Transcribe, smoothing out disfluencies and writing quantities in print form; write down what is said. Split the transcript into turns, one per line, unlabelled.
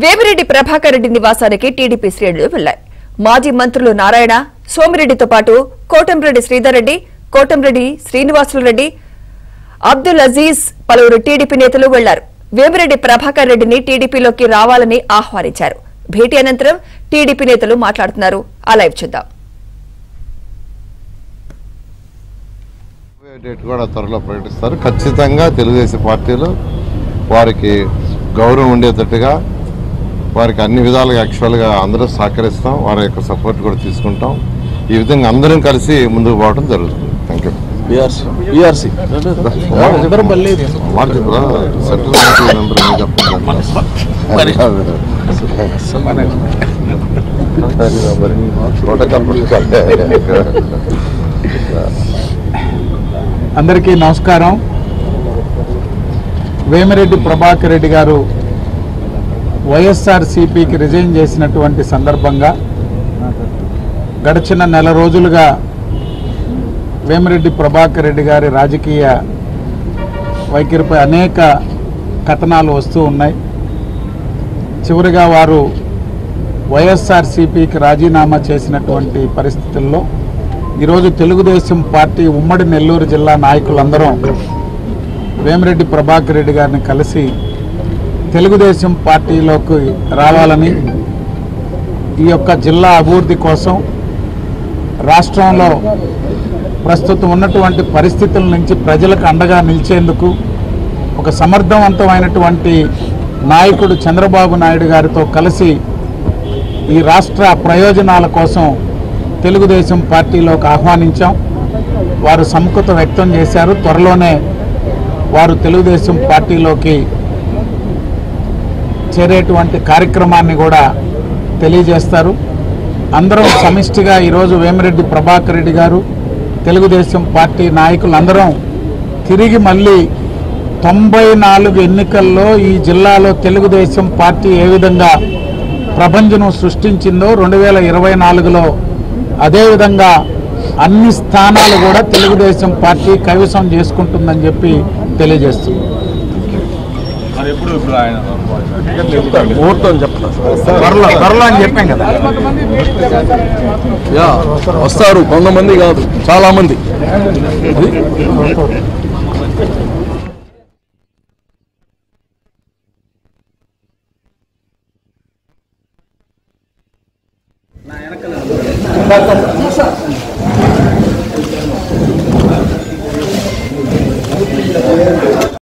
వేమిరెడ్డి ప్రభాకర్ రెడ్డి నివాసానికి టీడీపీ శ్రేణులు వెళ్లాయి. మాజీ మంత్రులు నారాయణ, సోమిరెడ్డితో పాటు కోటంరెడ్డి శ్రీధర్ రెడ్డి, కోటంరెడ్డి శ్రీనివాసులు రెడ్డి, అబ్దుల్ అజీజ్ పలువురు టీడీపీ నేతలు వెళ్లారు. వేమిరెడ్డి ప్రభాకర్ రెడ్డిని టీడీపీలోకి రావాలని ఆహ్వానించారు. భేటీ అనంతరం టీడీపీ నేతలు మాట్లాడుతున్నారు. ఆ లైవ్ చూద్దాం.
డేట్ కూడా త్వరలో ప్రకటిస్తారు. ఖచ్చితంగా తెలుగుదేశం పార్టీలో వారికి గౌరవం ఉండేటట్టుగా వారికి అన్ని విధాలుగా యాక్చువల్గా అందరూ సహకరిస్తాం. వారి యొక్క సపోర్ట్ కూడా తీసుకుంటాం. ఈ విధంగా అందరం కలిసి ముందుకు పోవడం జరుగుతుంది. Thank you.
అందరికీ నమస్కారం. వేమిరెడ్డి ప్రభాకర్ రెడ్డి గారు వైఎస్ఆర్సీపీకి రిజైన్ చేసినటువంటి సందర్భంగా గడిచిన నెల రోజులుగా వేమిరెడ్డి ప్రభాకర్ రెడ్డి గారి రాజకీయ వైఖరిపై అనేక కథనాలు వస్తూ ఉన్నాయి. చివరిగా వారు వైఎస్ఆర్సీపీకి రాజీనామా చేసినటువంటి పరిస్థితుల్లో ఈరోజు తెలుగుదేశం పార్టీ ఉమ్మడి నెల్లూరు జిల్లా నాయకులందరం వేమిరెడ్డి ప్రభాకర్ రెడ్డి గారిని కలిసి తెలుగుదేశం పార్టీలోకి రావాలని, ఈ యొక్క జిల్లా అభివృద్ధి కోసం రాష్ట్రంలో ప్రస్తుతం ఉన్నటువంటి పరిస్థితుల నుంచి ప్రజలకు అండగా నిలిచేందుకు ఒక సమర్థవంతమైనటువంటి నాయకుడు చంద్రబాబు నాయుడు గారితో కలిసి ఈ రాష్ట్ర ప్రయోజనాల కోసం తెలుగుదేశం పార్టీలోకి ఆహ్వానించాం. వారు సముఖత వ్యక్తం చేశారు. త్వరలోనే వారు తెలుగుదేశం పార్టీలోకి చేరేటువంటి కార్యక్రమాన్ని కూడా తెలియజేస్తారు. అందరం సమిష్టిగా ఈరోజు వేమిరెడ్డి ప్రభాకర్ రెడ్డి గారు, తెలుగుదేశం పార్టీ నాయకులందరం తిరిగి మళ్ళీ 94 ఎన్నికల్లో ఈ జిల్లాలో తెలుగుదేశం పార్టీ ఏ విధంగా ప్రభంజనం సృష్టించిందో 2024లో అదేవిధంగా అన్ని స్థానాలు కూడా తెలుగుదేశం పార్టీ కైవసం చేసుకుంటుందని చెప్పి తెలియజేస్తుంది.
వస్తారు కొంతమంది కాదు, చాలా మంది.